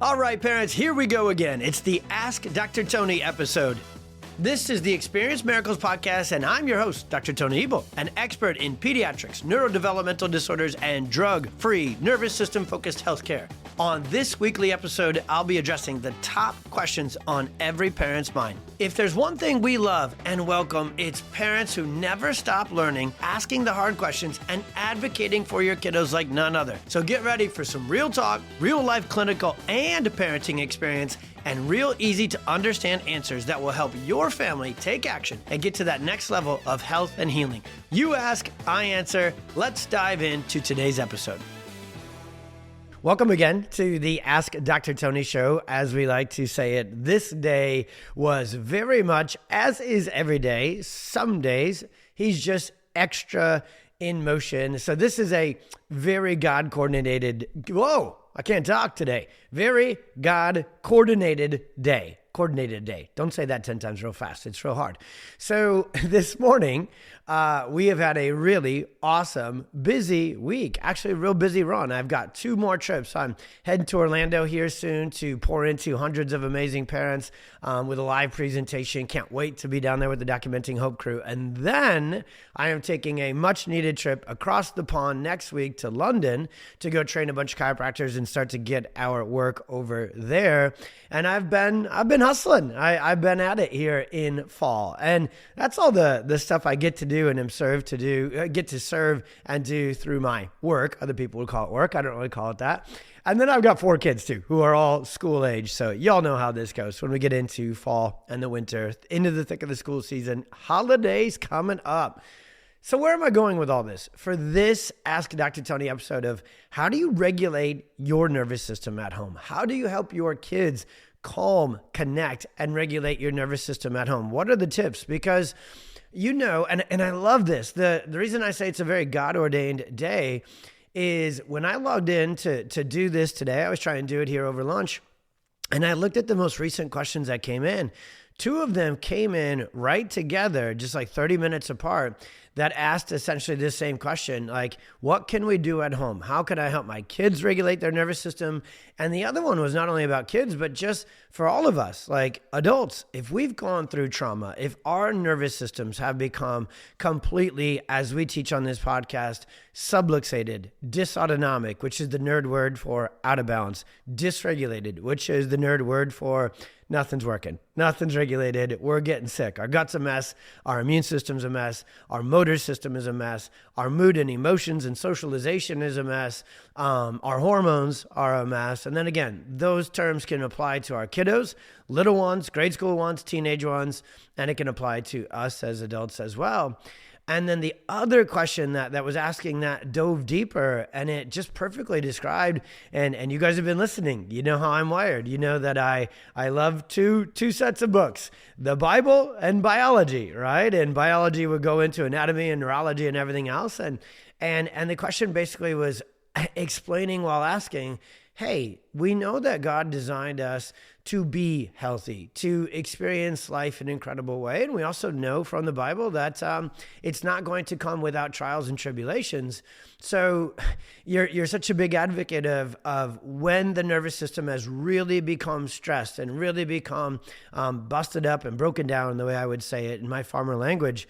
All right, parents, here we go again. It's the Ask Dr. Tony episode. This is the Experience Miracles podcast, and I'm your host, Dr. Tony Ebel, an expert in pediatrics, neurodevelopmental disorders, and drug-free, nervous system-focused healthcare. On this weekly episode, I'll be addressing the top questions on every parent's mind. If there's one thing we love and welcome, it's parents who never stop learning, asking the hard questions, and advocating for your kiddos like none other. So get ready for some real talk, real-life clinical and parenting experience, and real easy to understand answers that will help your family take action and get to that next level of health and healing. You ask, I answer. Let's dive into today's episode. Welcome again to the Ask Dr. Tony show. As we like to say it, this day was very much, as is every day, some days, he's just extra in motion. So this is a very God-coordinated, I can't talk today. Very God-coordinated day. Coordinated day. Don't say that 10 times real fast. It's real hard. So this morning, we have had a really awesome, busy week. Actually, a real busy run. I've got 2 more trips. I'm heading to Orlando here soon to pour into hundreds of amazing parents with a live presentation. Can't wait to be down there with the Documenting Hope crew. And then I am taking a much-needed trip across the pond next week to London to go train a bunch of chiropractors and start to get our work over there. And I've been hustling. I've been at it here in fall. And that's all the stuff I get to do and am served to do, get to serve and do through my work. Other people would call it work. I don't really call it that. And then I've got 4 kids too, who are all school age. So y'all know how this goes when we get into fall and the winter, into the thick of the school season, holidays coming up. So where am I going with all this? For this Ask Dr. Tony episode of how do you regulate your nervous system at home? How do you help your kids calm, connect, and regulate your nervous system at home? What are the tips? Because you know, and I love this. The reason I say it's a very God-ordained day is when I logged in to do this today, I was trying to do it here over lunch, and I looked at the most recent questions that came in. 2 of them came in right together, just like 30 minutes apart, that asked essentially this same question, like, what can we do at home? How can I help my kids regulate their nervous system? And the other one was not only about kids, but just for all of us, like adults. If we've gone through trauma, if our nervous systems have become completely, as we teach on this podcast, subluxated, dysautonomic, which is the nerd word for out of balance, dysregulated, which is the nerd word for nothing's working, nothing's regulated, we're getting sick, our gut's a mess, our immune system's a mess, our motor system is a mess, our mood and emotions and socialization is a mess, our hormones are a mess. And then again, those terms can apply to our kiddos, little ones, grade school ones, teenage ones, and it can apply to us as adults as well. And then the other question that was asking that dove deeper, and it just perfectly described, and you guys have been listening. You know how I'm wired. You know that I love two sets of books, the Bible and biology, right? And biology would go into anatomy and neurology and everything else. And the question basically was explaining while asking, hey, we know that God designed us to be healthy, to experience life in an incredible way. And we also know from the Bible that it's not going to come without trials and tribulations. So you're such a big advocate of when the nervous system has really become stressed and really become busted up and broken down, the way I would say it in my farmer language.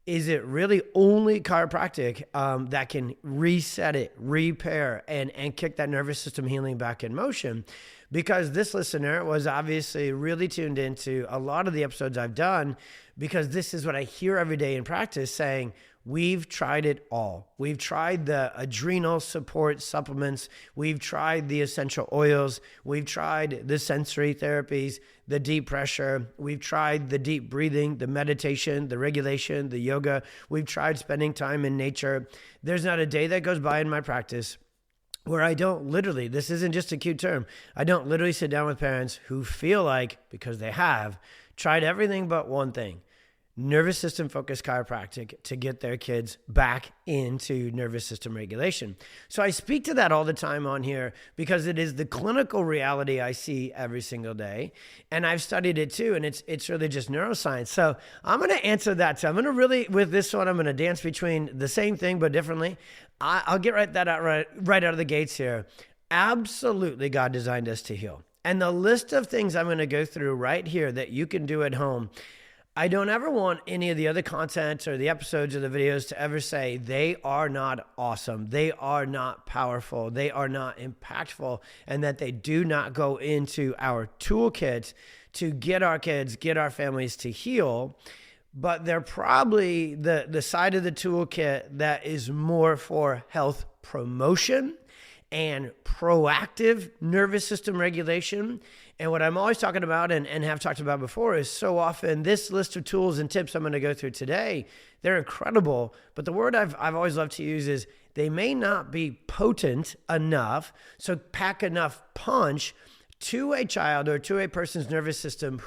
Is it really only chiropractic that can reset it, repair, and kick that nervous system healing back in motion? Because this listener was obviously really tuned into a lot of the episodes I've done, because this is what I hear every day in practice saying, we've tried it all. We've tried the adrenal support supplements. We've tried the essential oils. We've tried the sensory therapies, the deep pressure. We've tried the deep breathing, the meditation, the regulation, the yoga. We've tried spending time in nature. There's not a day that goes by in my practice where I don't literally, this isn't just a cute term, I don't literally sit down with parents who feel like, because they have, tried everything but one thing, nervous system focused chiropractic, to get their kids back into nervous system regulation. So I speak to that all the time on here because it is the clinical reality I see every single day. And I've studied it too. And it's really just neuroscience. So I'm going to answer that. So I'm going to really, with this one, I'm going to dance between the same thing, but differently. I'll get right out of the gates here. Absolutely, God designed us to heal. And the list of things I'm going to go through right here that you can do at home, I don't ever want any of the other content or the episodes or the videos to ever say they are not awesome, they are not powerful, they are not impactful, and that they do not go into our toolkit to get our kids, get our families to heal. But they're probably the side of the toolkit that is more for health promotion and proactive nervous system regulation. And what I'm always talking about and have talked about before is so often this list of tools and tips I'm going to go through today, they're incredible. But the word I've always loved to use is they may not be potent enough, so pack enough punch to a child or to a person's nervous system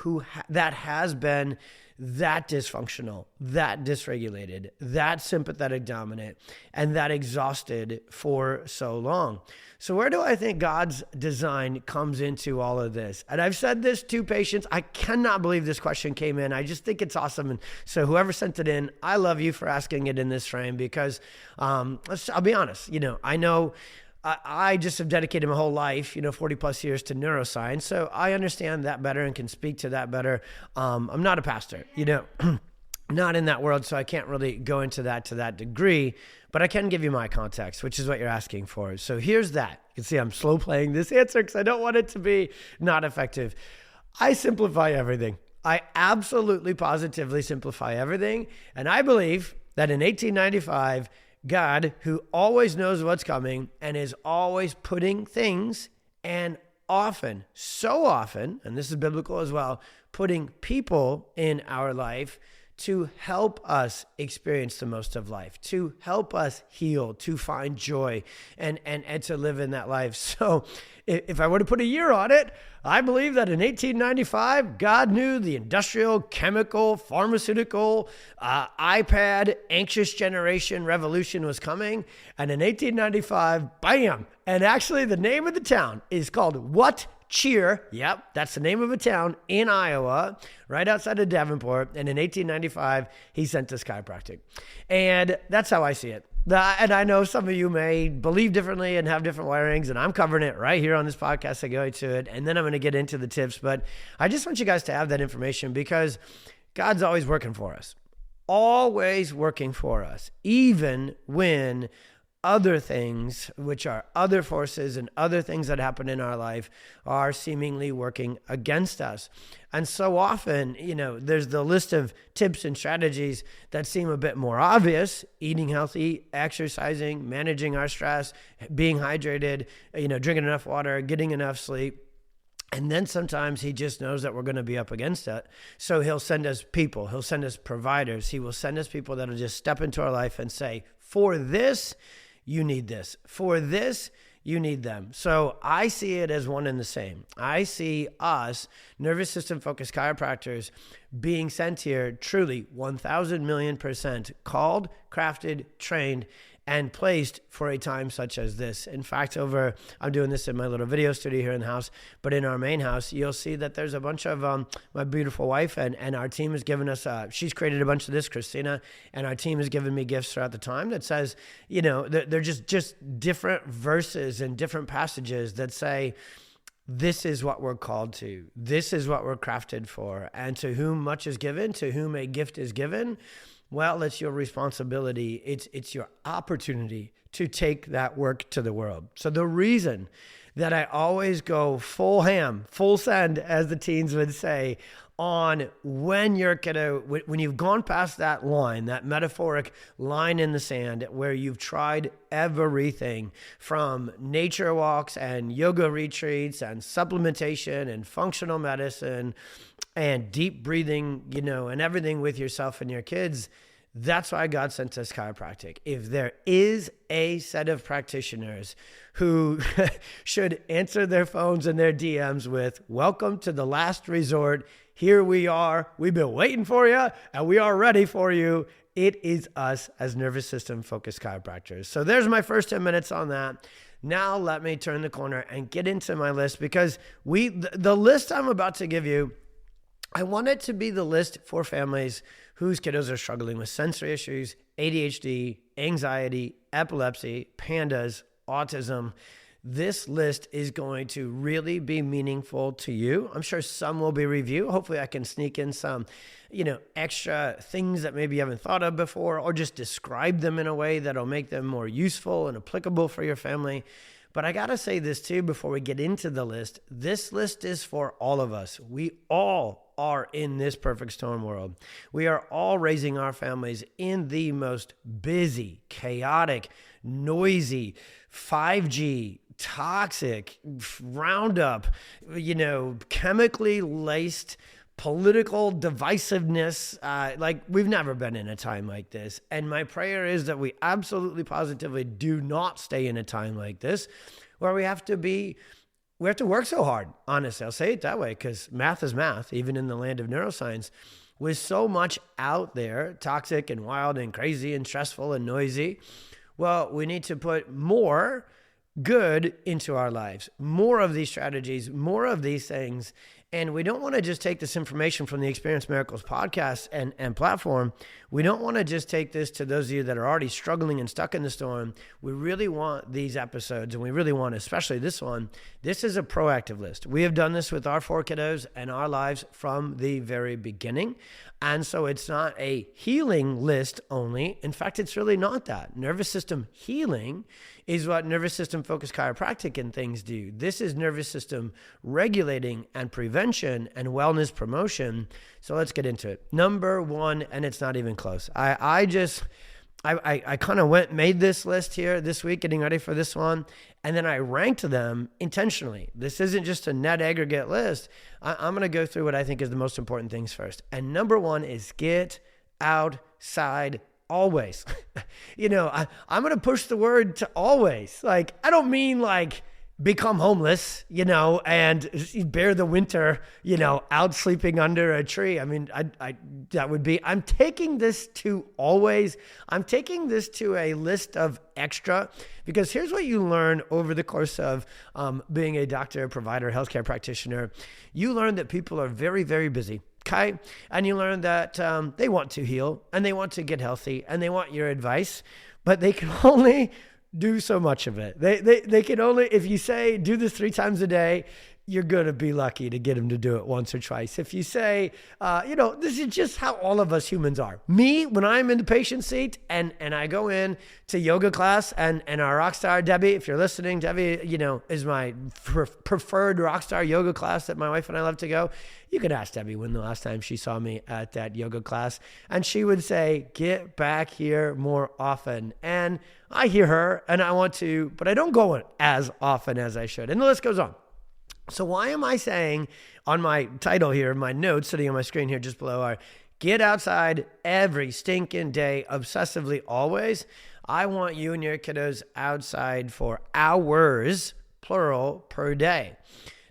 that has been that dysfunctional, that dysregulated, that sympathetic dominant, and that exhausted for so long. So where do I think God's design comes into all of this? And I've said this to patients. I cannot believe this question came in. I just think it's awesome. And so whoever sent it in, I love you for asking it in this frame because I'll be honest, I know I just have dedicated my whole life, 40 plus years to neuroscience. So I understand that better and can speak to that better. I'm not a pastor, not in that world. So I can't really go into that to that degree, but I can give you my context, which is what you're asking for. So here's that. You can see I'm slow playing this answer because I don't want it to be not effective. I simplify everything. I absolutely positively simplify everything. And I believe that in 1895, God, who always knows what's coming and is always putting things and often, so often, and this is biblical as well, putting people in our life to help us experience the most of life, to help us heal, to find joy, and to live in that life. So if I were to put a year on it, I believe that in 1895, God knew the industrial, chemical, pharmaceutical, iPad, anxious generation revolution was coming. And in 1895, bam! And actually the name of the town is called What Cheer. Yep, that's the name of a town in Iowa, right outside of Davenport. And in 1895, he sent us chiropractic. And that's how I see it. And I know some of you may believe differently and have different wirings, and I'm covering it right here on this podcast. I go into it, and then I'm going to get into the tips. But I just want you guys to have that information because God's always working for us, even when other things, which are other forces and other things that happen in our life, are seemingly working against us. And so often, there's the list of tips and strategies that seem a bit more obvious: eating healthy, exercising, managing our stress, being hydrated, drinking enough water, getting enough sleep. And then sometimes he just knows that we're going to be up against it. So he'll send us people. He'll send us providers. He will send us people that will just step into our life and say, for this, you need this. For this, you need them. So I see it as one and the same. I see us, nervous system focused chiropractors, being sent here truly 1,000,000,000% called, crafted, trained, and placed for a time such as this. In fact, I'm doing this in my little video studio here in the house, but in our main house, you'll see that there's a bunch of my beautiful wife and our team has given us, she's created a bunch of this, Christina, and our team has given me gifts throughout the time that says, they're just different verses and different passages that say, this is what we're called to. This is what we're crafted for. And to whom much is given, to whom a gift is given, well, it's your responsibility. It's your opportunity to take that work to the world. So the reason that I always go full ham, full send, as the teens would say, on when you've gone past that line, that metaphoric line in the sand where you've tried everything from nature walks and yoga retreats and supplementation and functional medicine and deep breathing, and everything with yourself and your kids. That's why God sent us chiropractic. If there is a set of practitioners who should answer their phones and their DMs with, welcome to the last resort. Here we are. We've been waiting for you and we are ready for you. It is us as nervous system focused chiropractors. So there's my first 10 minutes on that. Now let me turn the corner and get into my list because the list I'm about to give you, I want it to be the list for families whose kiddos are struggling with sensory issues, ADHD, anxiety, epilepsy, pandas, autism. this list is going to really be meaningful to you. I'm sure some will be review. Hopefully I can sneak in some, extra things that maybe you haven't thought of before, or just describe them in a way that'll make them more useful and applicable for your family. But I got to say this too, before we get into the list, this list is for all of us. We all are in this perfect storm world. We are all raising our families in the most busy, chaotic, noisy, 5G, toxic, Roundup, chemically laced, political divisiveness. Like we've never been in a time like this. And my prayer is that we absolutely positively do not stay in a time like this where we have to work so hard. Honestly, I'll say it that way, because math is math, even in the land of neuroscience. With so much out there, toxic and wild and crazy and stressful and noisy, well, we need to put more good into our lives, more of these strategies, more of these things. And we don't want to just take this information from the Experience Miracles podcast and platform. We don't want to just take this to those of you that are already struggling and stuck in the storm. We really want these episodes, and we really want, especially this one, this is a proactive list. We have done this with our 4 kiddos and our lives from the very beginning. And so it's not a healing list only. In fact, it's really not that. Nervous system healing is what nervous system focused chiropractic and things do. This is nervous system regulating and prevention and wellness promotion. So let's get into it. Number 1, and it's not even close. I kind of made this list here this week, getting ready for this one, and then I ranked them intentionally. This isn't just a net aggregate list. I'm going to go through what I think is the most important things first. And number 1 is get outside always. I'm going to push the word to always. Like, I don't mean like become homeless, and bear the winter, out sleeping under a tree. I mean, I'm taking this to always. I'm taking this to a list of extra, because here's what you learn over the course of being a doctor, provider, healthcare practitioner. You learn that people are very, very busy. Okay. And you learn that they want to heal and they want to get healthy and they want your advice, but they can only do so much of it. They can only, if you say, do this 3 times a day, you're going to be lucky to get them to do it once or twice. If you say, this is just how all of us humans are. Me, when I'm in the patient seat and I go in to yoga class and our rock star, Debbie, if you're listening, Debbie, is my preferred rock star yoga class that my wife and I love to go. You could ask Debbie when the last time she saw me at that yoga class, and she would say, get back here more often. And I hear her and I want to, but I don't go as often as I should. And the list goes on. So why am I saying on my title here, my notes sitting on my screen here just below are get outside every stinking day, obsessively always? I want you and your kiddos outside for hours, plural, per day.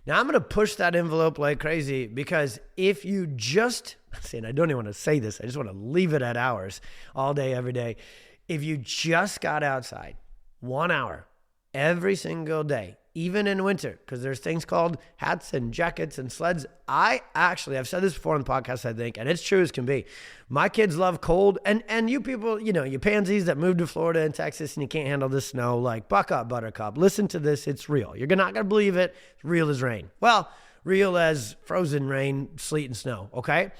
Now I'm going to push that envelope like crazy, because if you just, and I don't even want to say this, I just want to leave it at hours all day, every day. If you just got outside 1 hour every single day, even in winter, because there's things called hats and jackets and sleds. I've said this before on the podcast, I think, and it's true as can be. My kids love cold, and you people, you pansies that moved to Florida and Texas and you can't handle the snow, like buck up, buttercup. Listen to this, it's real. You're not going to believe it. It's real as rain. Well, real as frozen rain, sleet and snow, okay?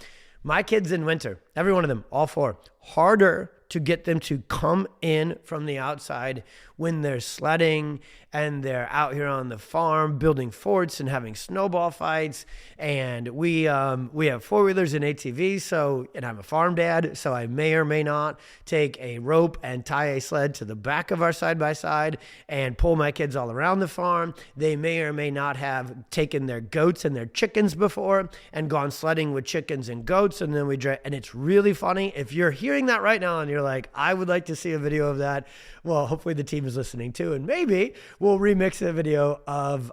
My kids in winter, every one of them, all 4, harder to get them to come in from the outside when they're sledding and they're out here on the farm building forts and having snowball fights. And we have 4-wheelers and ATVs. And I'm a farm dad, so I may or may not take a rope and tie a sled to the back of our side-by-side and pull my kids all around the farm. They may or may not have taken their goats and their chickens before and gone sledding with chickens and goats. And then and it's really funny. If you're hearing that right now and you're like, I would like to see a video of that, well, hopefully the team is listening too. And maybe we'll remix a video of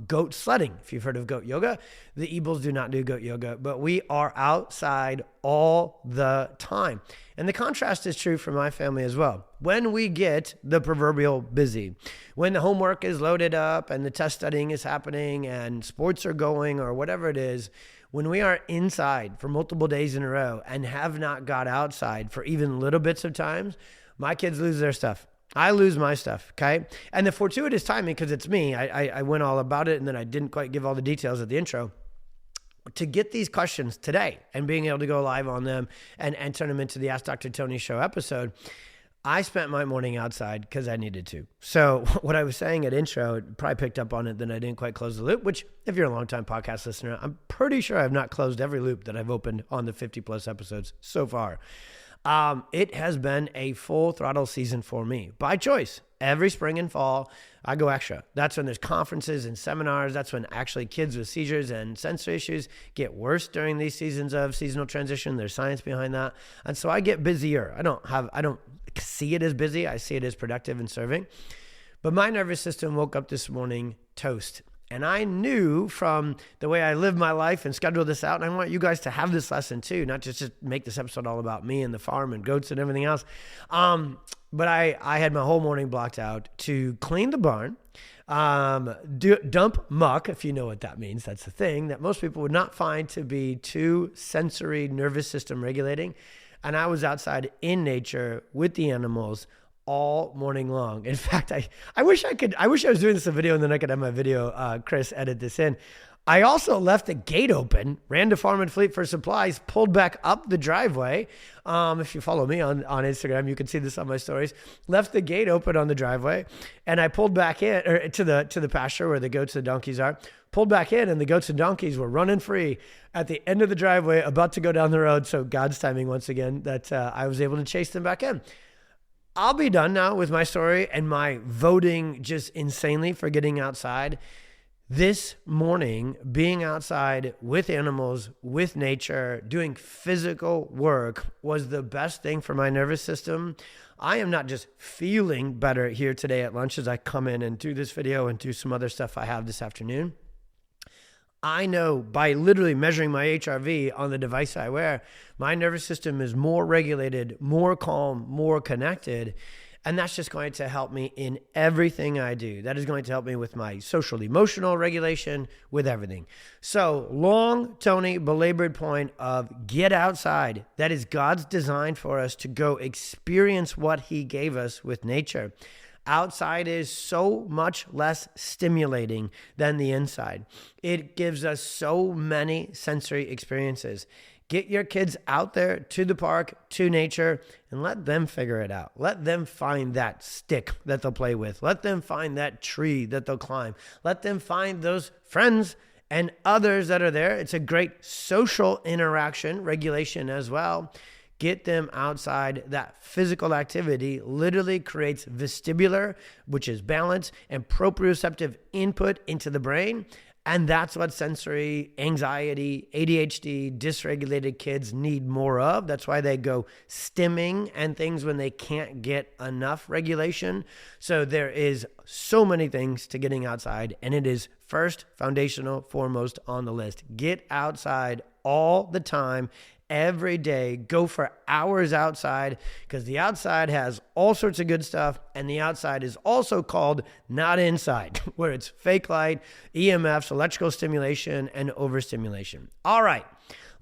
goat sledding. If you've heard of goat yoga, the Ebels do not do goat yoga, but we are outside all the time. And the contrast is true for my family as well. When we get the proverbial busy, when the homework is loaded up and the test studying is happening and sports are going or whatever it is, when we are inside for multiple days in a row and have not got outside for even little bits of times, my kids lose their stuff. I lose my stuff, okay? And the fortuitous timing, because it's me, I went all about it and then I didn't quite give all the details at the intro. To get these questions today and being able to go live on them and turn them into the Ask Dr. Tony Show episode, I spent my morning outside because I needed to. So what I was saying at intro, it probably picked up on it, then I didn't quite close the loop, which if you're a longtime podcast listener, I'm pretty sure I've not closed every loop that I've opened on the 50 plus episodes so far. It has been a full throttle season for me by choice. Every spring and fall, I go extra. That's when there's conferences and seminars. That's when actually kids with seizures and sensory issues get worse during these seasons of seasonal transition. There's science behind that. And so I get busier. I don't see it as busy. I see it as productive and serving. But my nervous system woke up this morning toast. And I knew from the way I live my life and schedule this out, and I want you guys to have this lesson too, not just make this episode all about me and the farm and goats and everything else. But I had my whole morning blocked out to clean the barn, dump muck, if you know what that means. That's the thing that most people would not find to be too sensory nervous system regulating. And I was outside in nature with the animals all morning long. In fact, I wish I was doing this in video and then I could have my video, Chris, edit this in. I also left the gate open, ran to Farm and Fleet for supplies, pulled back up the driveway. If you follow me on Instagram, you can see this on my stories. Left the gate open on the driveway, and I pulled back in or to the pasture where the goats and donkeys are. Pulled back in, and the goats and donkeys were running free at the end of the driveway, about to go down the road. So God's timing once again that I was able to chase them back in. I'll be done now with my story and my voting just insanely for getting outside. This morning, being outside with animals, with nature, doing physical work was the best thing for my nervous system. I am not just feeling better here today at lunch as I come in and do this video and do some other stuff I have this afternoon. I know by literally measuring my HRV on the device I wear, my nervous system is more regulated, more calm, more connected. And that's just going to help me in everything I do. That is going to help me with my social emotional regulation, with everything. So long, Tony, belabored point of get outside. That is God's design for us to go experience what he gave us with nature. Outside is so much less stimulating than the inside. It gives us so many sensory experiences. Get your kids out there to the park, to nature, and let them figure it out. Let them find that stick that they'll play with. Let them find that tree that they'll climb. Let them find those friends and others that are there. It's a great social interaction, regulation as well. Get them outside. That physical activity literally creates vestibular, which is balance, and proprioceptive input into the brain. And that's what sensory anxiety, ADHD, dysregulated kids need more of. That's why they go stimming and things when they can't get enough regulation. So there is so many things to getting outside, and it is first, foundational, foremost on the list. Get outside all the time. Every day, go for hours outside, because the outside has all sorts of good stuff, and the outside is also called not inside, where it's fake light, EMFs, electrical stimulation, and overstimulation. All right,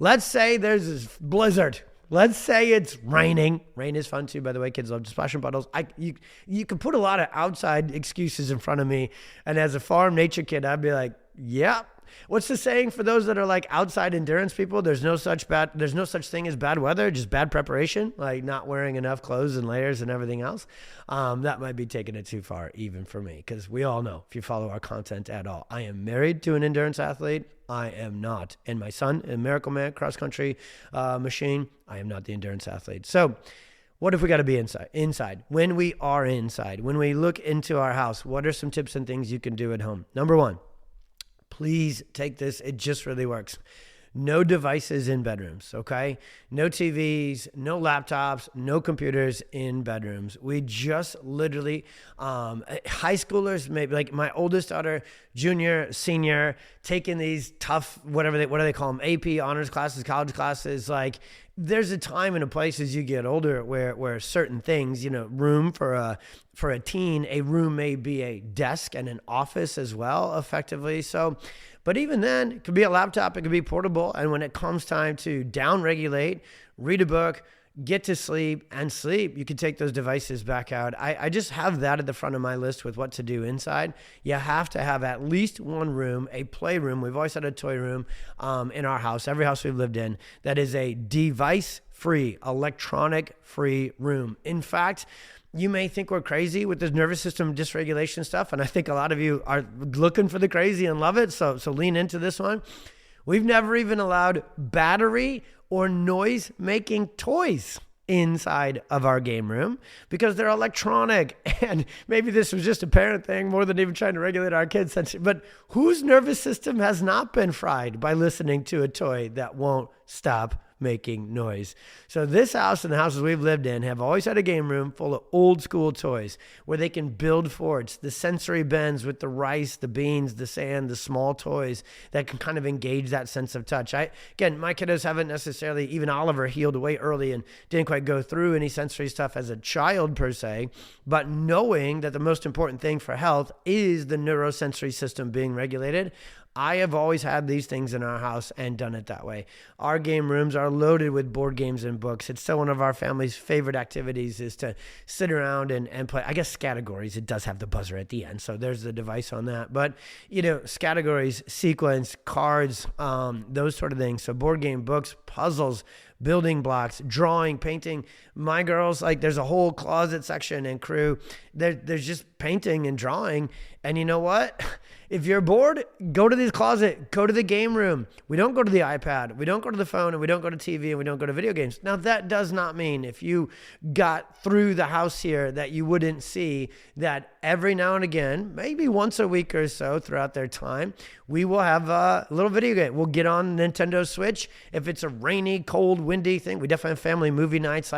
let's say there's this blizzard. Let's say it's raining. Rain is fun too, by the way. Kids love to splash in puddles. You can put a lot of outside excuses in front of me, and as a farm nature kid, I'd be like, yeah. What's the saying for those that are like outside endurance people? There's no such thing as bad weather, just bad preparation, like not wearing enough clothes and layers and everything else. That might be taking it too far, even for me, because we all know, if you follow our content at all, I am married to an endurance athlete. I am not. And my son, a Miracle Man, cross-country machine, I am not the endurance athlete. So what if we got to be inside? When we are inside, when we look into our house, what are some tips and things you can do at home? Number one, please take this. It just really works. No devices in bedrooms, okay? No TVs, no laptops, no computers in bedrooms. We just literally, high schoolers, maybe like my oldest daughter, junior, senior, taking these tough, what do they call them? AP, honors classes, college classes. Like there's a time and a place as you get older where certain things, room for a teen, a room may be a desk and an office as well, effectively. So, but even then, it could be a laptop, it could be portable. And when it comes time to down-regulate, read a book, get to sleep and sleep, you can take those devices back out. I just have that at the front of my list with what to do inside. You have to have at least one room, a playroom. We've always had a toy room in our house, every house we've lived in, that is a device-free, electronic-free room. In fact, you may think we're crazy with this nervous system dysregulation stuff, and I think a lot of you are looking for the crazy and love it, so lean into this one. We've never even allowed battery or noise-making toys inside of our game room because they're electronic. And maybe this was just a parent thing more than even trying to regulate our kids. But whose nervous system has not been fried by listening to a toy that won't stop making noise? So this house and the houses we've lived in have always had a game room full of old school toys where they can build forts, the sensory bends with the rice, the beans, the sand, the small toys that can kind of engage that sense of touch. Again, my kiddos haven't necessarily, even Oliver healed way early and didn't quite go through any sensory stuff as a child per se, but knowing that the most important thing for health is the neurosensory system being regulated, I have always had these things in our house and done it that way. Our game rooms are loaded with board games and books. It's still one of our family's favorite activities is to sit around and play. I guess categories, it does have the buzzer at the end, so there's the device on that. But, categories, sequence, cards, those sort of things. So board game, books, puzzles, building blocks, drawing, painting. My girls, there's a whole closet section and crew. There's just painting and drawing. And you know what? If you're bored, go to the closet, go to the game room. We don't go to the iPad. We don't go to the phone, and we don't go to TV, and we don't go to video games. Now, that does not mean if you got through the house here that you wouldn't see that every now and again, maybe once a week or so throughout their time, we will have a little video game. We'll get on Nintendo Switch. If it's a rainy, cold, windy thing, we definitely have family movie nights.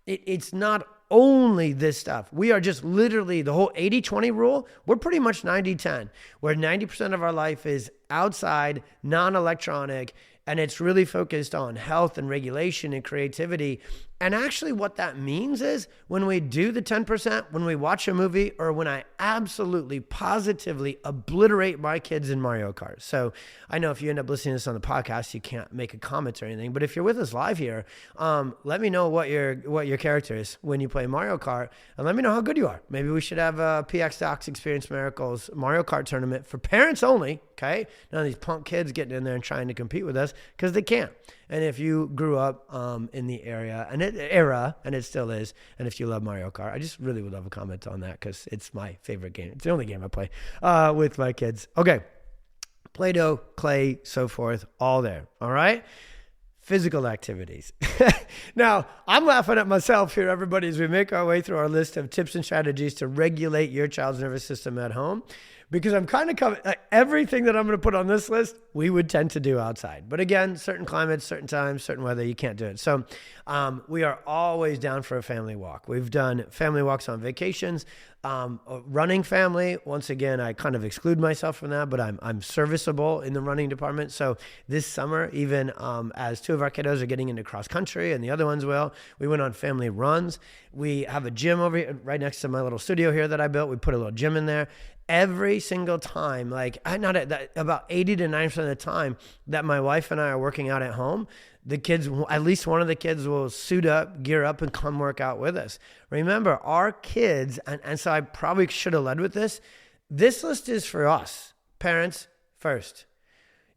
It's not only this stuff. We are just literally the whole 80-20 rule. We're pretty much 90-10, where 90% of our life is outside, non-electronic, and it's really focused on health and regulation and creativity. And actually what that means is when we do the 10%, when we watch a movie, or when I absolutely positively obliterate my kids in Mario Kart. So I know if you end up listening to this on the podcast, you can't make a comment or anything, but if you're with us live here, let me know what your character is when you play Mario Kart, and let me know how good you are. Maybe we should have a PX Docs Experience Miracles Mario Kart tournament for parents only, okay? None of these punk kids getting in there and trying to compete with us because they can't. And if you grew up in the era, and it still is, and if you love Mario Kart, I just really would love a comment on that because it's my favorite game. It's the only game I play with my kids. Okay, Play-Doh, clay, so forth, all there, all right? Physical activities. Now, I'm laughing at myself here, everybody, as we make our way through our list of tips and strategies to regulate your child's nervous system at home. Because I'm kind of covering everything that I'm going to put on this list, we would tend to do outside. But again, certain climates, certain times, certain weather, you can't do it. So we are always down for a family walk. We've done family walks on vacations. Running family, once again, I kind of exclude myself from that, but I'm serviceable in the running department. So this summer, even as two of our kiddos are getting into cross country and the other ones will, we went on family runs. We have a gym over here right next to my little studio here that I built. We put a little gym in there. Every single time, about 80 to 90% of the time that my wife and I are working out at home, the kids, at least one of the kids will suit up, gear up, and come work out with us. Remember, our kids, and so I probably should have led with this. This list is for us, parents first.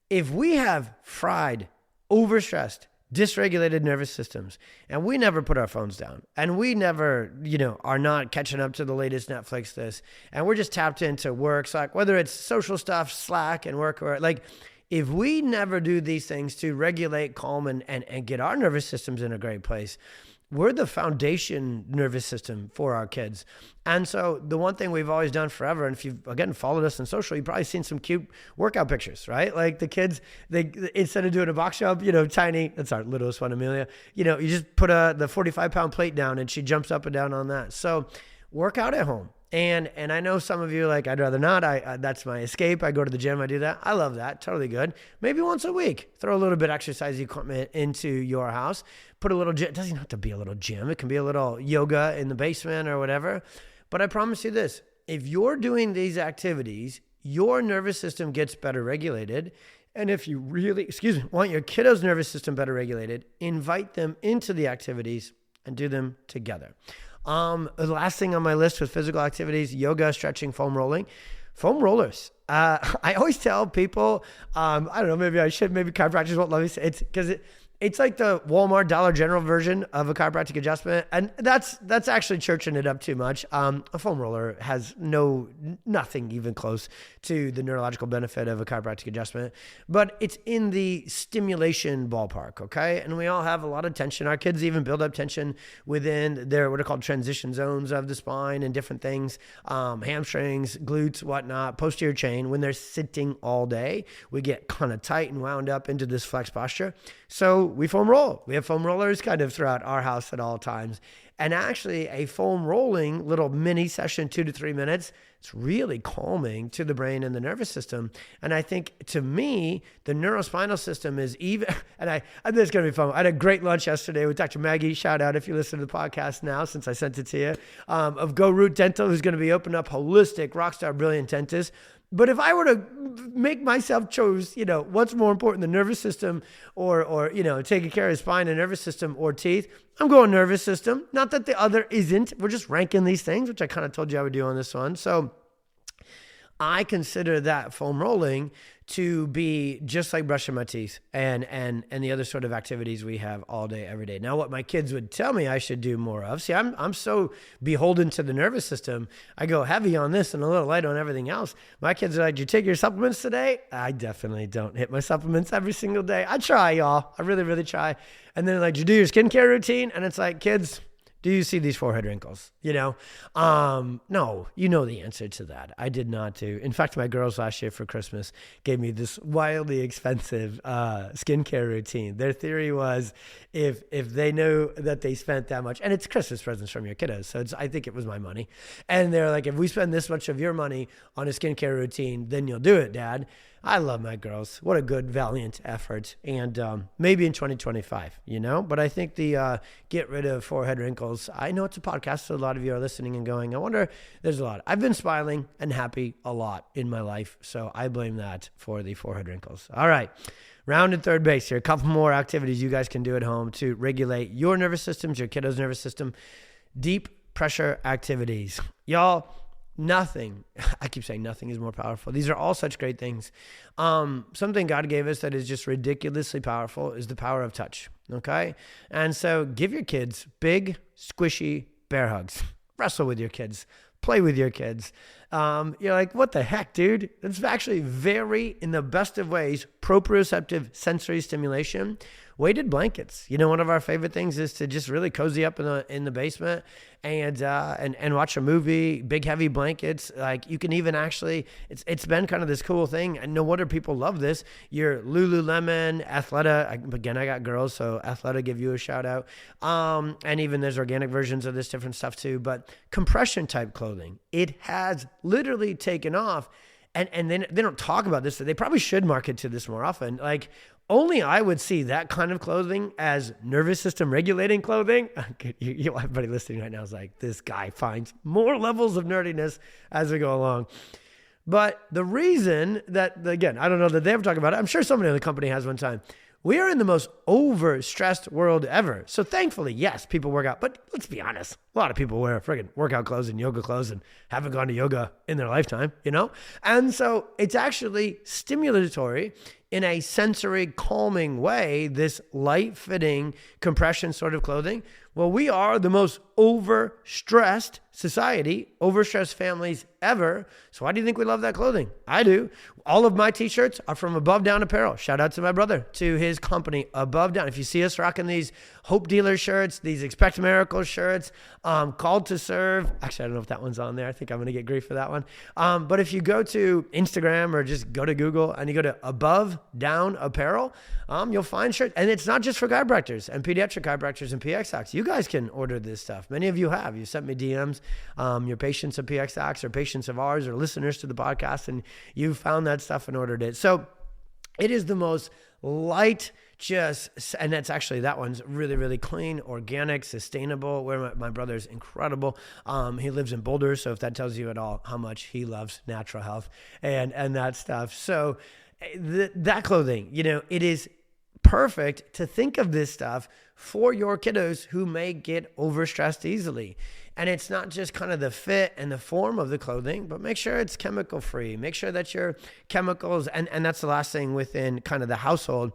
If we have fried, overstressed, dysregulated nervous systems, and we never put our phones down, and we never, are not catching up to the latest Netflix this, and we're just tapped into work, Slack, whether it's social stuff, Slack and work, or if we never do these things to regulate, calm, and get our nervous systems in a great place, we're the foundation nervous system for our kids. And so the one thing we've always done forever, and if you've, again, followed us on social, you've probably seen some cute workout pictures, right? Like the kids, they instead of doing a box jump, tiny, that's our littlest one, Amelia, you just put the 45-pound plate down and she jumps up and down on that. So work out at home. And I know some of you are like, I'd rather not. That's my escape. I go to the gym. I do that. I love that. Totally good. Maybe once a week, throw a little bit of exercise equipment into your house. Put a little gym. It doesn't have to be a little gym. It can be a little yoga in the basement or whatever. But I promise you this. If you're doing these activities, your nervous system gets better regulated, and if you really, want your kiddo's nervous system better regulated, invite them into the activities and do them together. The last thing on my list with physical activities, yoga, stretching, foam rolling. Foam rollers. I always tell people, I don't know, maybe I should, maybe chiropractors won't let me say it, because it's like the Walmart Dollar General version of a chiropractic adjustment. And that's actually churching it up too much. A foam roller has nothing even close to the neurological benefit of a chiropractic adjustment, but it's in the stimulation ballpark. Okay. And we all have a lot of tension. Our kids even build up tension within their, what are called transition zones of the spine and different things, hamstrings, glutes, whatnot, posterior chain. When they're sitting all day, we get kind of tight and wound up into this flex posture. So we foam roll. We have foam rollers kind of throughout our house at all times. And actually a foam rolling little mini session, 2 to 3 minutes, it's really calming to the brain and the nervous system. And I think to me, the neurospinal system is even, and this is going to be fun. I had a great lunch yesterday with Dr. Maggie. Shout out if you listen to the podcast now, since I sent it to you, of Go Root Dental, who's going to be opening up holistic, rockstar, brilliant dentist. But if I were to make myself choose, what's more important, the nervous system or taking care of the spine and nervous system or teeth, I'm going nervous system. Not that the other isn't. We're just ranking these things, which I kind of told you I would do on this one. So I consider that foam rolling to be just like brushing my teeth and the other sort of activities we have all day, every day. Now, what my kids would tell me I should do more of, see, I'm so beholden to the nervous system. I go heavy on this and a little light on everything else. My kids are like, "Did you take your supplements today?" I definitely don't hit my supplements every single day. I try, y'all. I really, really try. And then like, "Did you do your skincare routine?" And it's like, kids, do you see these forehead wrinkles? No, you know the answer to that. I did not do. In fact, my girls last year for Christmas gave me this wildly expensive skincare routine. Their theory was if they knew that they spent that much, and it's Christmas presents from your kiddos, so I think it was my money. And they're like, "If we spend this much of your money on a skincare routine, then you'll do it, Dad." I love my girls. What a good, valiant effort. And maybe in 2025, But I think the get rid of forehead wrinkles, I know it's a podcast, so a lot of you are listening and going, I wonder, there's a lot. I've been smiling and happy a lot in my life, so I blame that for the forehead wrinkles. All right. Round and third base here. A couple more activities you guys can do at home to regulate your nervous systems, your kiddo's nervous system. Deep pressure activities. Y'all, nothing, I keep saying nothing is more powerful. These are all such great things. Something God gave us that is just ridiculously powerful is the power of touch, okay? And so give your kids big, squishy bear hugs. Wrestle with your kids. Play with your kids. You're like, what the heck, dude? It's actually very, in the best of ways, proprioceptive sensory stimulation. Weighted blankets. One of our favorite things is to just really cozy up in the basement and watch a movie. Big heavy blankets. Like you can even actually, it's been kind of this cool thing. And no wonder people love this. Your Lululemon, Athleta. Again, I got girls, so Athleta, give you a shout out. And even there's organic versions of this different stuff too. But compression type clothing, it has literally taken off. And then they don't talk about this. So they probably should market to this more often. Like only I would see that kind of clothing as nervous system regulating clothing. Everybody listening right now is like, this guy finds more levels of nerdiness as we go along. But the reason that, again, I don't know that they ever talk about it. I'm sure somebody in the company has one time. We are in the most overstressed world ever. So thankfully, yes, people work out. But let's be honest. A lot of people wear friggin' workout clothes and yoga clothes and haven't gone to yoga in their lifetime, And so it's actually stimulatory in a sensory calming way, this light-fitting compression sort of clothing. Well, we are the most overstressed society, overstressed families ever. So why do you think we love that clothing? I do. All of my t-shirts are from Above Down Apparel. Shout out to my brother, to his company, Above Down. If you see us rocking these Hope Dealer shirts, these Expect Miracles shirts, Called to Serve. Actually, I don't know if that one's on there. I think I'm going to get grief for that one. But if you go to Instagram or just go to Google and you go to Above Down Apparel, you'll find shirts. And it's not just for chiropractors and pediatric chiropractors and PX docs. You guys can order this stuff. Many of you have. You sent me DMs, your patients of PX docs or patients of ours or listeners to the podcast, and you found that stuff and ordered it. So It is the most light, and that's actually, that one's really, really clean, organic, sustainable, where my brother's incredible. He lives in Boulder, so if that tells you at all how much he loves natural health and that stuff. So that clothing, it is perfect to think of this stuff for your kiddos who may get overstressed easily. And it's not just kind of the fit and the form of the clothing, but make sure it's chemical free. Make sure that your chemicals, and that's the last thing within kind of the household.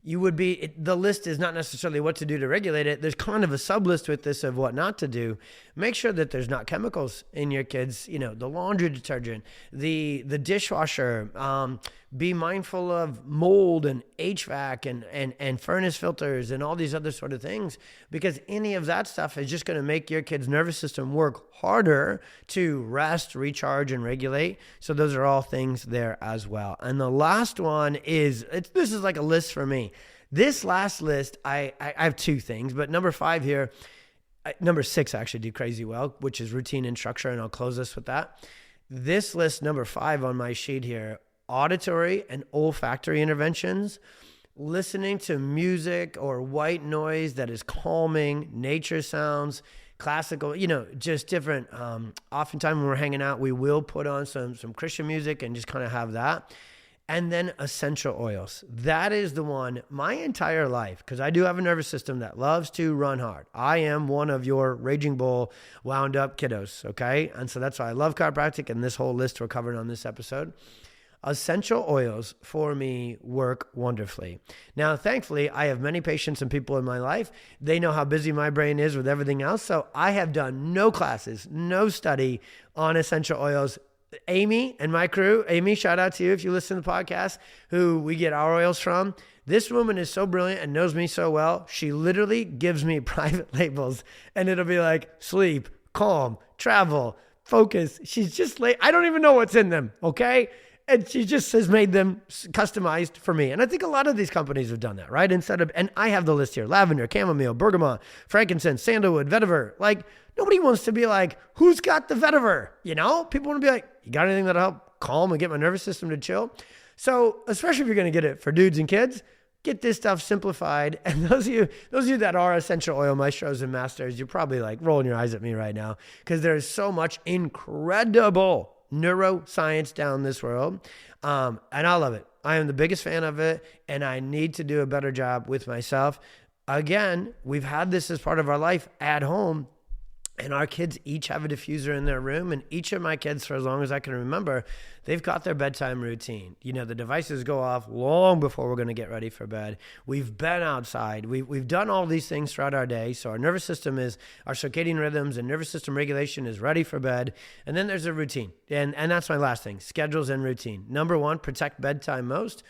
The list is not necessarily what to do to regulate it. There's kind of a sub list with this of what not to do. Make sure that there's not chemicals in your kids, the laundry detergent, the dishwasher. Be mindful of mold and HVAC and furnace filters and all these other sort of things, because any of that stuff is just going to make your kid's nervous system work harder to rest, recharge, and regulate. So those are all things there as well. And the last one is, this is like a list for me. This last list, I have two things, but number 5 here, number 6 actually do crazy well, which is routine and structure, and I'll close this with that. This list, number 5 on my sheet here, auditory and olfactory interventions, listening to music or white noise that is calming, nature sounds, classical, just different. Oftentimes when we're hanging out, we will put on some Christian music and just kind of have that. And then essential oils. That is the one my entire life, because I do have a nervous system that loves to run hard. I am one of your raging bull wound up kiddos, okay? And so that's why I love chiropractic, and this whole list we're covering on this episode. Essential oils for me work wonderfully. Now, thankfully, I have many patients and people in my life. They know how busy my brain is with everything else. So I have done no classes, no study on essential oils. Amy and my crew, Amy, shout out to you if you listen to the podcast, who we get our oils from. This woman is so brilliant and knows me so well. She literally gives me private labels, and it'll be like sleep, calm, travel, focus. She's just I don't even know what's in them, okay? And she just has made them customized for me. And I think a lot of these companies have done that, right? And I have the list here: lavender, chamomile, bergamot, frankincense, sandalwood, vetiver. Like, nobody wants to be like, who's got the vetiver? People want to be like, you got anything that'll help calm and get my nervous system to chill? So especially if you're going to get it for dudes and kids, get this stuff simplified. And those of you that are essential oil maestros and masters, you're probably like rolling your eyes at me right now, because there's so much incredible neuroscience down this world. And I love it. I am the biggest fan of it, and I need to do a better job with myself. Again, we've had this as part of our life at home, and our kids each have a diffuser in their room, and each of my kids, for as long as I can remember, they've got their bedtime routine. The devices go off long before we're going to get ready for bed. We've been outside. We've done all these things throughout our day. So our nervous system our circadian rhythms and nervous system regulation is ready for bed. And then there's a routine. And that's my last thing: schedules and routine. Number 1, protect bedtime most.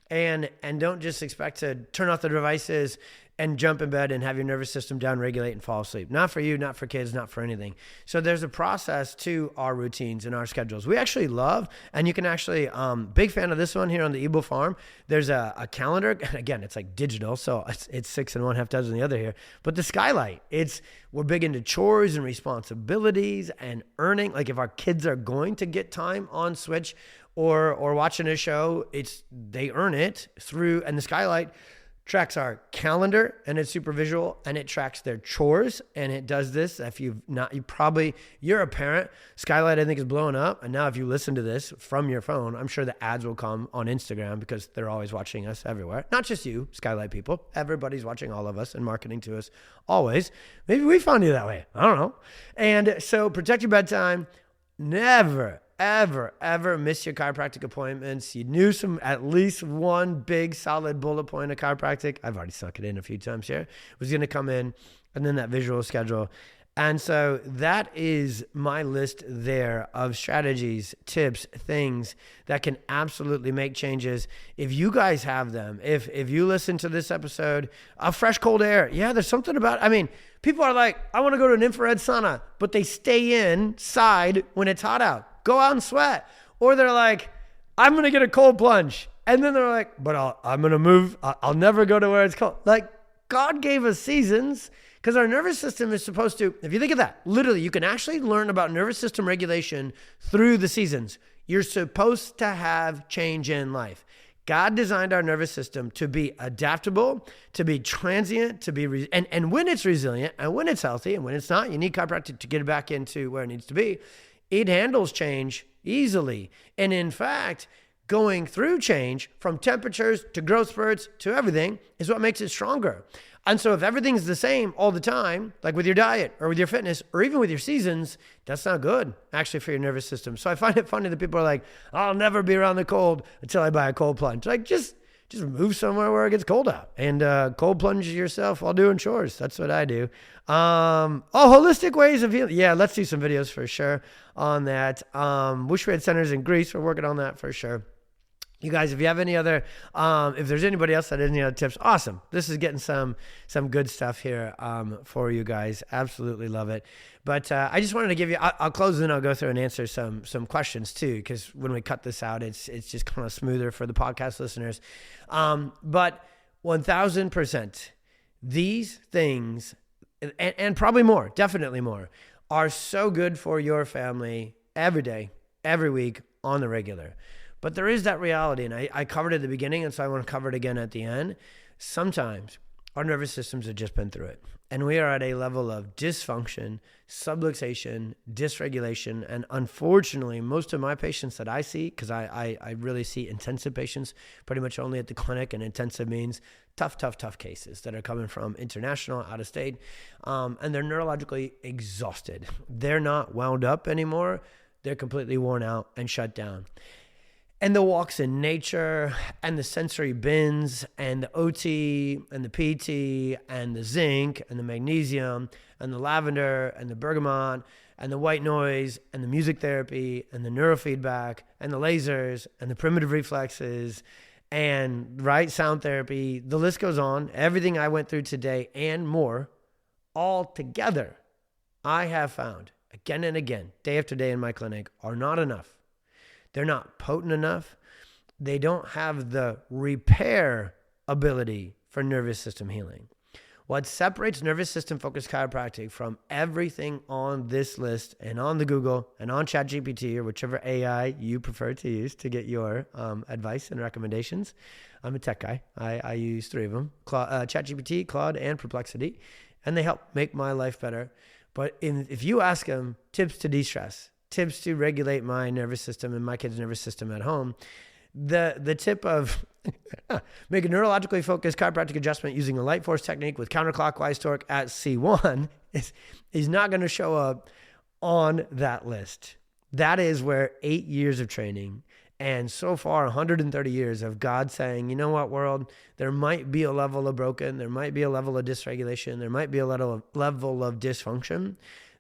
And don't just expect to turn off the devices and jump in bed and have your nervous system down, regulate, and fall asleep. Not for you, not for kids, not for anything. So there's a process to our routines and our schedules. We actually love, and you can actually, big fan of this one here on the Ebel farm. There's a calendar. And again, it's like digital, so it's 6 and 1/2 dozen the other here. But the skylight, we're big into chores and responsibilities and earning. Like, if our kids are going to get time on Switch or watching a show, they earn it through, and the skylight tracks our calendar, and it's super visual, and it tracks their chores, and it does this. If you're a parent, Skylight, I think, is blowing up. And now if you listen to this from your phone, I'm sure the ads will come on Instagram, because they're always watching us everywhere. Not just you, Skylight people. Everybody's watching all of us and marketing to us always. Maybe we found you that way. I don't know. And so protect your bedtime. Never, ever miss your chiropractic appointments. You knew at least one big solid bullet point of chiropractic. I've already snuck it in a few times here. Was going to come in, and then that visual schedule. And so that is my list there of strategies, tips, things that can absolutely make changes. If you guys have them, if you listen to this episode, fresh cold air. Yeah, there's something about, people are like, I want to go to an infrared sauna, but they stay inside when it's hot out. Go out and sweat. Or they're like, I'm going to get a cold plunge. And then they're like, but I'm going to move. I'll never go to where it's cold. Like, God gave us seasons, because our nervous system is supposed to, if you think of that, literally, you can actually learn about nervous system regulation through the seasons. You're supposed to have change in life. God designed our nervous system to be adaptable, to be transient, to be, and when it's resilient and when it's healthy and when it's not, you need chiropractic to get it back into where it needs to be. It handles change easily. And in fact, going through change from temperatures to growth spurts to everything is what makes it stronger. And so if everything's the same all the time, like with your diet or with your fitness or even with your seasons, that's not good actually for your nervous system. So I find it funny that people are like, I'll never be around the cold until I buy a cold plunge. Like just move somewhere where it gets cold out and cold plunge yourself while doing chores. That's what I do. Holistic ways of healing. Yeah, let's do some videos for sure on that. Wish we had centers in Greece. We're working on that for sure. You guys, if you have any other, if there's anybody else that has any other tips, awesome. This is getting some good stuff here for you guys. Absolutely love it. But I just wanted to give you, I'll close and then I'll go through and answer some questions too, because when we cut this out, it's just kind of smoother for the podcast listeners. But 1000%, these things, and probably more, definitely more, are so good for your family every day, every week, on the regular. But there is that reality, and I covered it at the beginning, and so I want to cover it again at the end. Sometimes our nervous systems have just been through it, and we are at a level of dysfunction, subluxation, dysregulation, and unfortunately, most of my patients that I see, because I really see intensive patients pretty much only at the clinic, and intensive means tough cases that are coming from international, out of state, and they're neurologically exhausted. They're not wound up anymore. They're completely worn out and shut down. And the walks in nature and the sensory bins and the OT and the PT and the zinc and the magnesium and the lavender and the bergamot and the white noise and the music therapy and the neurofeedback and the lasers and the primitive reflexes and sound therapy, the list goes on. Everything I went through today and more, all together, I have found again and again, day after day in my clinic, are not enough. They're not potent enough. They don't have the repair ability for nervous system healing. What separates nervous system focused chiropractic from everything on this list and on the Google and on ChatGPT or whichever AI you prefer to use to get your advice and recommendations. I'm a tech guy. I use 3 of them, ChatGPT, Claude, and Perplexity, and they help make my life better. But if you ask them tips to de-stress, tips to regulate my nervous system and my kid's nervous system at home, the tip of make a neurologically focused chiropractic adjustment using a light force technique with counterclockwise torque at C1 is not going to show up on that list. That is where 8 years of training and so far 130 years of God saying, you know what, world, there might be a level of broken, there might be a level of dysregulation, there might be a level of dysfunction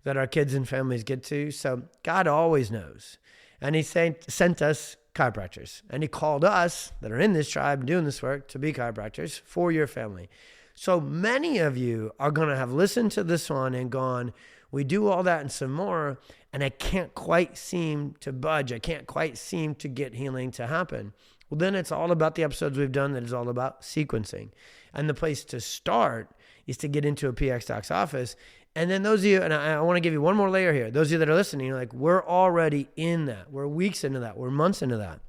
that our kids and families get to. So God always knows. And he sent us chiropractors. And he called us that are in this tribe doing this work to be chiropractors for your family. So many of you are going to have listened to this one and gone, we do all that and some more, and I can't quite seem to budge. I can't quite seem to get healing to happen. Well, then it's all about the episodes we've done that is all about sequencing. And the place to start is to get into a PX Doc's office. And then those of you, and I want to give you one more layer here. Those of you that are listening, you're like, we're already in that. We're weeks into that. We're months into that.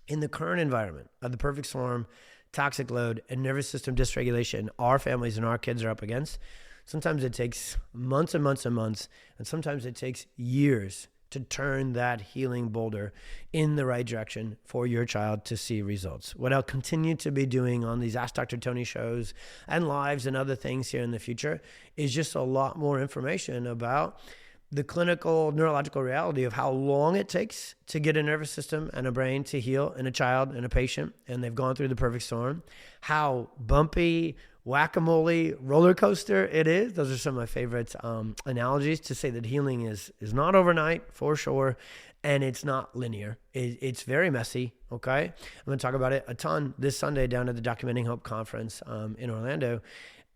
In the current environment of the perfect storm, toxic load, and nervous system dysregulation our families and our kids are up against, sometimes it takes months and months and months, and sometimes it takes years to turn that healing boulder in the right direction for your child to see results. What I'll continue to be doing on these Ask Dr. Tony shows and lives and other things here in the future is just a lot more information about the clinical neurological reality of how long it takes to get a nervous system and a brain to heal in a child and a patient, and they've gone through the perfect storm, how bumpy, whack-a-mole roller coaster it is. Those are some of my favorite analogies to say that healing is not overnight for sure, and it's not linear. It's very messy, okay? I'm going to talk about it a ton this Sunday down at the Documenting Hope Conference in Orlando,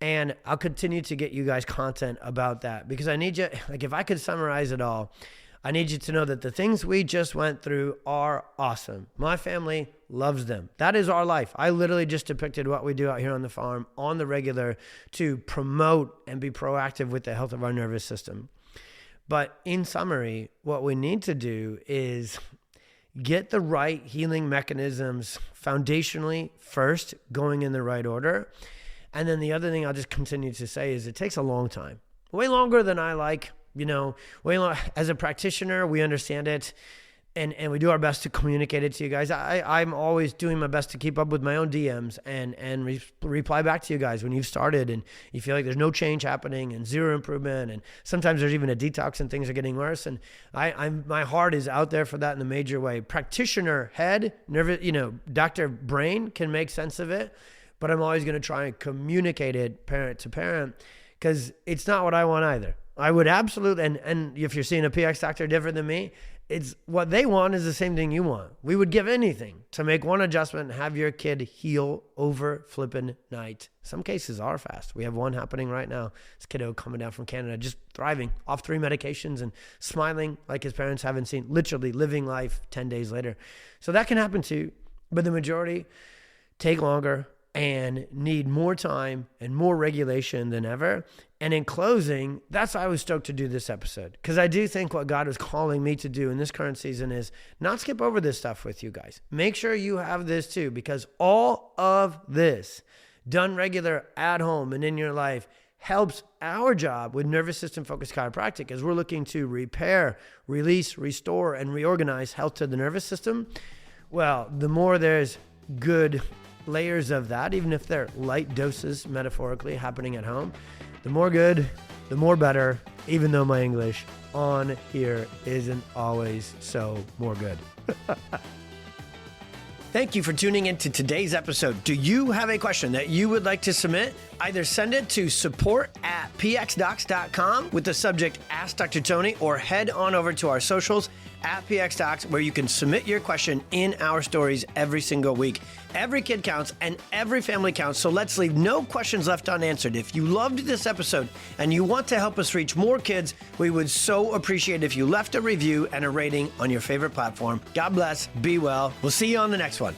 and I'll continue to get you guys content about that because I need you, like if I could summarize it all, I need you to know that the things we just went through are awesome. My family loves them. That is our life. I literally just depicted what we do out here on the farm on the regular to promote and be proactive with the health of our nervous system. But in summary, what we need to do is get the right healing mechanisms foundationally first, going in the right order. And then the other thing I'll just continue to say is it takes a long time, way longer than I like, as a practitioner, we understand it. And we do our best to communicate it to you guys. I'm always doing my best to keep up with my own DMs and reply back to you guys when you've started and you feel like there's no change happening and zero improvement. And sometimes there's even a detox and things are getting worse. And my heart is out there for that in a major way. Practitioner head, nervous, doctor brain can make sense of it, but I'm always going to try and communicate it parent to parent because it's not what I want either. I would absolutely, and if you're seeing a PX doctor different than me, it's what they want is the same thing you want. We would give anything to make one adjustment and have your kid heal over flippin' night. Some cases are fast. We have one happening right now. This kiddo coming down from Canada, just thriving off 3 medications and smiling like his parents haven't seen, literally living life 10 days later. So that can happen too, but the majority take longer and need more time and more regulation than ever. And in closing, that's why I was stoked to do this episode, because I do think what God is calling me to do in this current season is not skip over this stuff with you guys. Make sure you have this too, because all of this done regular at home and in your life helps our job with nervous system focused chiropractic as we're looking to repair, release, restore, and reorganize health to the nervous system. Well, the more there's good layers of that, even if they're light doses metaphorically happening at home, the more good, the more better, even though my English on here isn't always so more good. Thank you for tuning in to today's episode. Do you have a question that you would like to submit? Either send it to support@pxdocs.com with the subject Ask Dr. Tony, or head on over to our socials @PXDocs, where you can submit your question in our stories every single week. Every kid counts and every family counts, so let's leave no questions left unanswered. If you loved this episode and you want to help us reach more kids, we would so appreciate if you left a review and a rating on your favorite platform. God bless, be well. We'll see you on the next one.